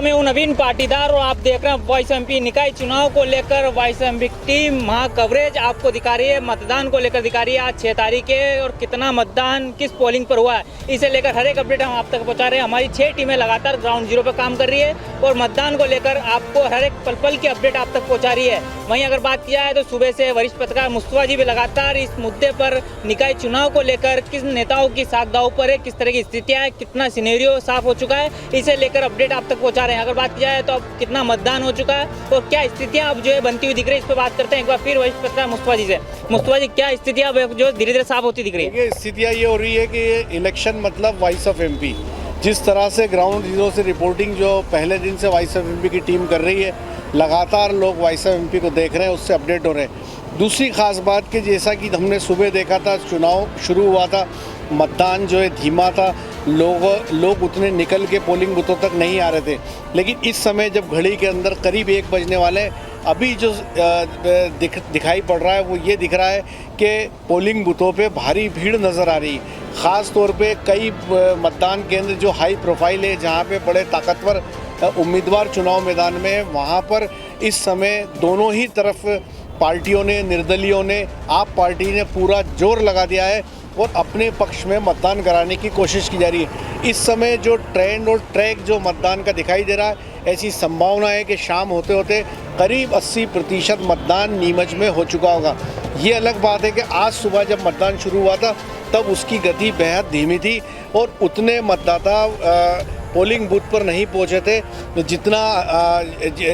मैं हूं नवीन पाटीदार और आप देख रहे हैं वॉइस एमपी निकाय चुनाव को लेकर वॉइस एमपी टीम वहां कवरेज आपको दिखा रही है, मतदान को लेकर दिखा रही है। आज 6 तारीख है और कितना मतदान किस पोलिंग पर हुआ है इसे लेकर हर एक अपडेट हम आप तक पहुंचा रहे हैं। हमारी 6 टीमें लगातार ग्राउंड जीरो पर काम कर रही है और मतदान को लेकर आपको हर एक पल पल की अपडेट आप तक पहुँचा रही है। वहीं अगर बात किया है तो सुबह से वरिष्ठ पत्रकार मुस्तफा जी भी लगातार इस मुद्दे पर निकाय चुनाव को लेकर किस नेताओं की साख दांव पर है, किस तरह की स्थितियाँ है, कितना सिनेरियो साफ हो चुका है, इसे लेकर अपडेट आप तक पहुंचा रहे हैं। अगर बात की जाए तो अब कितना मतदान हो चुका है और क्या स्थितियां अब जो है बनती हुई दिख रही है, इस पर बात करते हैं एक बार फिर वरिष्ठ पत्रकार मुस्तफा जी से। मुस्तफा जी, क्या स्थितियां अब जो धीरे धीरे साफ होती दिख रही है? स्थितियाँ ये हो रही है कि ये इलेक्शन मतलब वॉइस ऑफ एमपी, जिस तरह से ग्राउंड जीरो से रिपोर्टिंग जो पहले दिन से वॉइस ऑफ एमपी की टीम कर रही है, लगातार लोग वॉइस ऑफ एमपी को देख रहे हैं, उससे अपडेट हो रहे हैं। दूसरी खास बात कि जैसा कि हमने सुबह देखा था, चुनाव शुरू हुआ था, मतदान जो है धीमा था, लोग उतने निकल के पोलिंग बूथों तक नहीं आ रहे थे। लेकिन इस समय जब घड़ी के अंदर करीब 1 बजने वाले हैं, अभी जो दिखाई पड़ रहा है वो ये दिख रहा है कि पोलिंग बूथों पे भारी भीड़ नज़र आ रही है। ख़ास तौर पे कई मतदान केंद्र जो हाई प्रोफाइल है, जहाँ पे बड़े ताकतवर उम्मीदवार चुनाव मैदान में है, वहाँ पर इस समय दोनों ही तरफ पार्टियों ने, निर्दलीयों ने, आप पार्टी ने पूरा जोर लगा दिया है और अपने पक्ष में मतदान कराने की कोशिश की जा रही है। इस समय जो ट्रेंड और ट्रैक जो मतदान का दिखाई दे रहा है, ऐसी संभावना है कि शाम होते होते करीब 80% मतदान नीमच में हो चुका होगा। ये अलग बात है कि आज सुबह जब मतदान शुरू हुआ था तब उसकी गति बेहद धीमी थी और उतने मतदाता पोलिंग बूथ पर नहीं पहुंचे थे जितना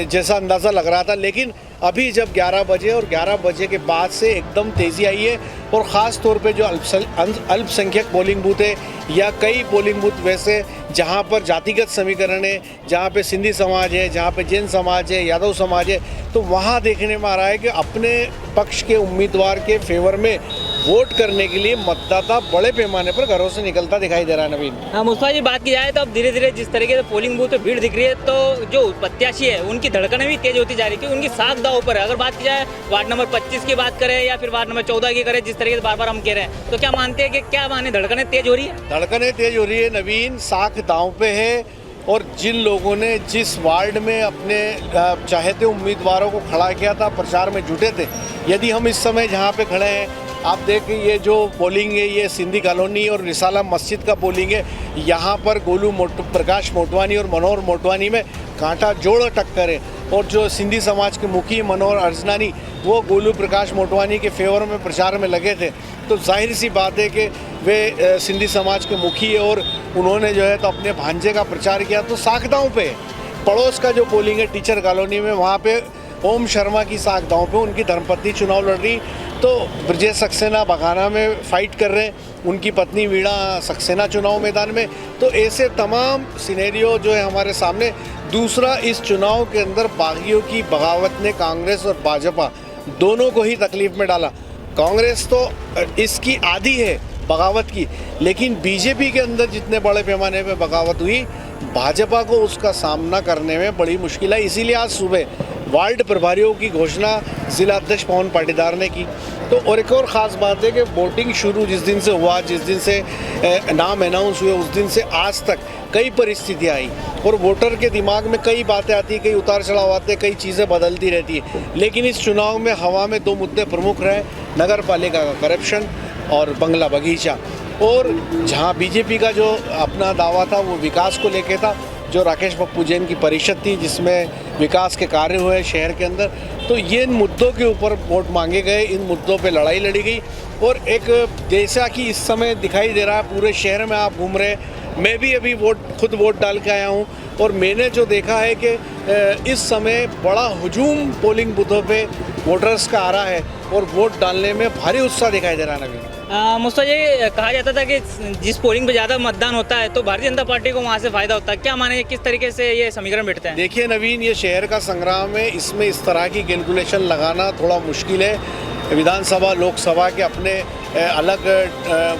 जैसा अंदाज़ा लग रहा था। लेकिन अभी जब 11 बजे और 11 बजे के बाद से एकदम तेज़ी आई है और ख़ास तौर पे जो अल्पसंख्यक पोलिंग बूथ है या कई पोलिंग बूथ वैसे जहाँ पर जातिगत समीकरण है, जहाँ पे सिंधी समाज है, जहाँ पे जैन समाज है, यादव समाज है, तो वहाँ देखने में आ रहा है कि अपने पक्ष के उम्मीदवार के फेवर में वोट करने के लिए मतदाता बड़े पैमाने पर घरों से निकलता दिखाई दे रहा है। नवीन, हाँ मुस्तफा जी, बात की जाए तो अब धीरे धीरे जिस तरीके से पोलिंग बूथ पे भीड़ दिख रही है तो जो प्रत्याशी है उनकी धड़कनें भी तेज होती जा रही है, उनकी साख दांव पर है। अगर बात की जाए वार्ड नंबर 25 की बात करें या फिर वार्ड नंबर 14 की करें, जिस तरीके से बार बार हम कह रहे हैं, तो क्या मानते हैं कि क्या माने धड़कनें तेज हो रही है? धड़कनें तेज हो रही है नवीन, साख दांव पे है। और जिन लोगों ने जिस वार्ड में अपने चाहते उम्मीदवारों को खड़ा किया था, प्रचार में जुटे थे, यदि हम इस समय जहाँ पे खड़े हैं आप देखें, ये जो पोलिंग है ये सिंधी कॉलोनी और रिसाला मस्जिद का पोलिंग है। यहाँ पर प्रकाश मोटवानी और मनोहर मोटवानी में कांटा जोड़ टक्कर है और जो सिंधी समाज के मुखी मनोहर अर्जनानी वो गोलू प्रकाश मोटवानी के फेवर में प्रचार में लगे थे। तो जाहिर सी बात है कि वे सिंधी समाज के मुखी है और उन्होंने जो है तो अपने भांजे का प्रचार किया। तो साख दांव पे पड़ोस का जो पोलिंग है टीचर कॉलोनी में, वहाँ पे ओम शर्मा की साख दांव पे उनकी धर्मपत्नी चुनाव लड़ रही, तो ब्रजेश सक्सेना बघाना में फाइट कर रहे हैं, उनकी पत्नी वीणा सक्सेना चुनाव मैदान में। तो ऐसे तमाम सिनेरियो जो है हमारे सामने। दूसरा, इस चुनाव के अंदर बागियों की बगावत ने कांग्रेस और भाजपा दोनों को ही तकलीफ में डाला। कांग्रेस तो इसकी आदी है बगावत की, लेकिन बीजेपी के अंदर जितने बड़े पैमाने पे बगावत हुई, भाजपा को उसका सामना करने में बड़ी मुश्किल है। इसीलिए आज सुबह वार्ड प्रभारियों की घोषणा जिला अध्यक्ष पवन पाटीदार ने की। तो और एक और ख़ास बात है कि वोटिंग शुरू जिस दिन से हुआ, जिस दिन से नाम अनाउंस हुए, उस दिन से आज तक कई परिस्थितियाँ आई और वोटर के दिमाग में कई बातें आती, कई उतार चढ़ाव आते, कई चीज़ें बदलती रहती है। लेकिन इस चुनाव में हवा में 2 मुद्दे प्रमुख रहे, नगर पालिका का करप्शन और बंगला बगीचा। और जहाँ बीजेपी का जो अपना दावा था वो विकास को लेके था, जो राकेश पप्पू जैन की परिषद थी जिसमें विकास के कार्य हुए शहर के अंदर, तो ये इन मुद्दों के ऊपर वोट मांगे गए, इन मुद्दों पे लड़ाई लड़ी गई। और एक जैसा कि इस समय दिखाई दे रहा है पूरे शहर में आप घूम रहे, मैं भी अभी खुद वोट डाल के आया हूँ और मैंने जो देखा है कि इस समय बड़ा हुजूम पोलिंग बूथों पे वोटर्स का आ रहा है और वोट डालने में भारी उत्साह दिखाई दे रहा है। नवीन, मुस्तफा जी, कहा जाता था कि जिस पोलिंग पे ज़्यादा मतदान होता है तो भारतीय जनता पार्टी को वहाँ से फ़ायदा होता है, क्या माने किस तरीके से ये समीकरण बैठते हैं? देखिए नवीन, ये शहर का संग्राम है, इसमें इस तरह की कैलकुलेशन लगाना थोड़ा मुश्किल है। विधानसभा लोकसभा के अपने अलग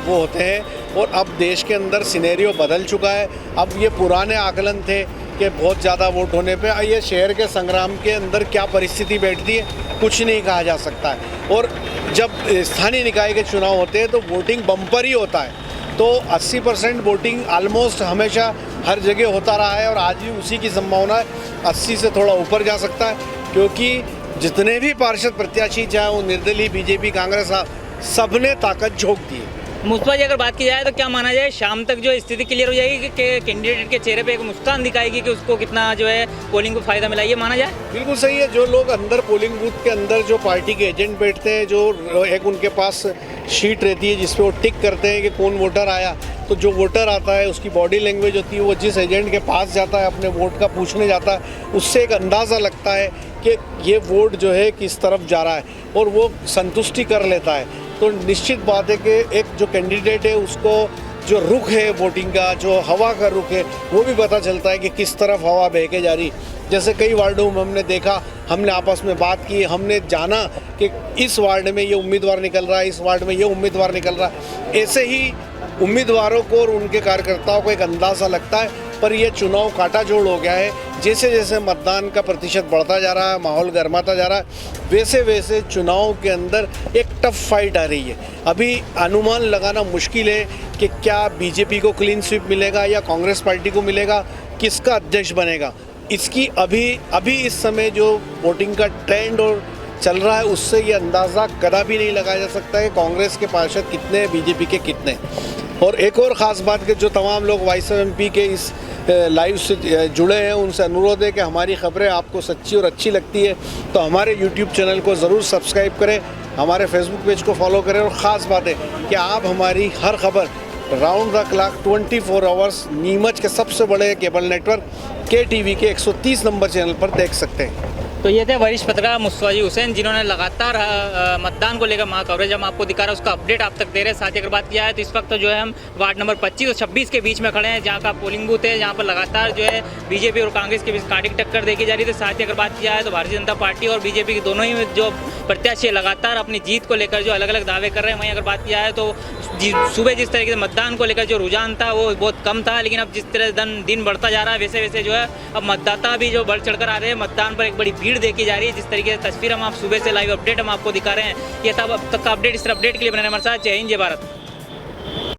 वो होते हैं और अब देश के अंदर सिनेरियो बदल चुका है। अब ये पुराने आकलन थे कि बहुत ज़्यादा वोट होने पे ये शहर के संग्राम के अंदर क्या परिस्थिति बैठती है कुछ नहीं कहा जा सकता है। और जब स्थानीय निकाय के चुनाव होते हैं तो वोटिंग बम्पर ही होता है, तो 80% वोटिंग ऑलमोस्ट हमेशा हर जगह होता रहा है और आज भी उसी की संभावना है। 80 से थोड़ा ऊपर जा सकता है, क्योंकि जितने भी पार्षद प्रत्याशी चाहे वो निर्दलीय, बीजेपी, कांग्रेस, सबने ताकत झोंक दी है। मुस्तफा जी, अगर बात की जाए तो क्या माना जाए शाम तक जो स्थिति क्लियर हो जाएगी कि कैंडिडेट के चेहरे पे एक मुस्कान दिखाएगी कि उसको कितना जो है पोलिंग को फायदा मिला, ये माना जाए? बिल्कुल सही है। जो लोग अंदर पोलिंग बूथ के अंदर जो पार्टी के एजेंट बैठते हैं, जो एक उनके पास शीट रहती है जिस पे वो टिक करते हैं कि कौन वोटर आया, तो जो वोटर आता है उसकी बॉडी लैंग्वेज होती है, वो जिस एजेंट के पास जाता है अपने वोट का पूछने जाता है, उससे एक अंदाज़ा लगता है कि ये वोट जो है किस तरफ जा रहा है और वो संतुष्टि कर लेता है। तो निश्चित बात है कि एक जो कैंडिडेट है उसको जो रुख है वोटिंग का, जो हवा का रुख है, वो भी पता चलता है कि किस तरफ हवा बह के जा रही। जैसे कई वार्डों में हमने देखा, हमने आपस में बात की, हमने जाना कि इस वार्ड में ये उम्मीदवार निकल रहा है, इस वार्ड में ये उम्मीदवार निकल रहा है। ऐसे ही उम्मीदवारों को और उनके कार्यकर्ताओं को एक अंदाज़ा लगता है। पर यह चुनाव काटा जोड़ हो गया है। जैसे जैसे मतदान का प्रतिशत बढ़ता जा रहा है, माहौल गर्माता जा रहा है, वैसे वैसे चुनाव के अंदर एक टफ फाइट आ रही है। अभी अनुमान लगाना मुश्किल है कि क्या बीजेपी को क्लीन स्वीप मिलेगा या कांग्रेस पार्टी को मिलेगा, किसका अध्यक्ष बनेगा। इसकी अभी इस समय जो वोटिंग का ट्रेंड और चल रहा है उससे ये अंदाज़ा कदापि नहीं लगाया जा सकता है कांग्रेस के पार्षद कितने हैं, बीजेपी के कितने हैं। और एक और ख़ास बात कि जो तमाम लोग वाइस एमपी के इस लाइव से जुड़े हैं, उनसे अनुरोध है कि हमारी ख़बरें आपको सच्ची और अच्छी लगती है तो हमारे यूट्यूब चैनल को ज़रूर सब्सक्राइब करें, हमारे फेसबुक पेज को फॉलो करें। और ख़ास बात है कि आप हमारी हर खबर round the clock 24 hours Neemuch के सबसे बड़े केबल नेटवर्क KTV के 130 नंबर चैनल पर देख सकते हैं। तो ये थे वरिष्ठ पत्रकार मुस्तफा जी हुसैन, जिन्होंने लगातार मतदान को लेकर महा कवरेज हम आपको दिखा रहे हैं, उसका अपडेट आप तक दे रहे हैं। साथ ही अगर बात किया है तो इस वक्त जो है हम वार्ड नंबर 25 और 26 के बीच में खड़े हैं, जहाँ का पोलिंग बूथ है, जहाँ पर लगातार जो है बीजेपी और कांग्रेस के बीच कांटे की टक्कर देखी जा रही थी। साथ ही अगर बात किया है तो भारतीय जनता पार्टी और बीजेपी के दोनों ही जो प्रत्याशी लगातार अपनी जीत को लेकर जो अलग अलग दावे कर रहे हैं। वहीं अगर बात किया है तो सुबह जिस तरीके से मतदान को लेकर जो रुझान था वो बहुत कम था, लेकिन अब जिस तरह दिन बढ़ता जा रहा है वैसे वैसे जो है अब मतदाता भी जो बढ़ चढ़कर आ रहे हैं, मतदान पर एक बड़ी भीड़ देखी जा रही है। जिस तरीके से तस्वीर हम आप सुबह से लाइव अपडेट हम आपको दिखा रहे हैं, ये तब अब तक का अपडेट। इस तरह अपडेट के लिए बने हमारे साथ। जय हिंद, जय भारत।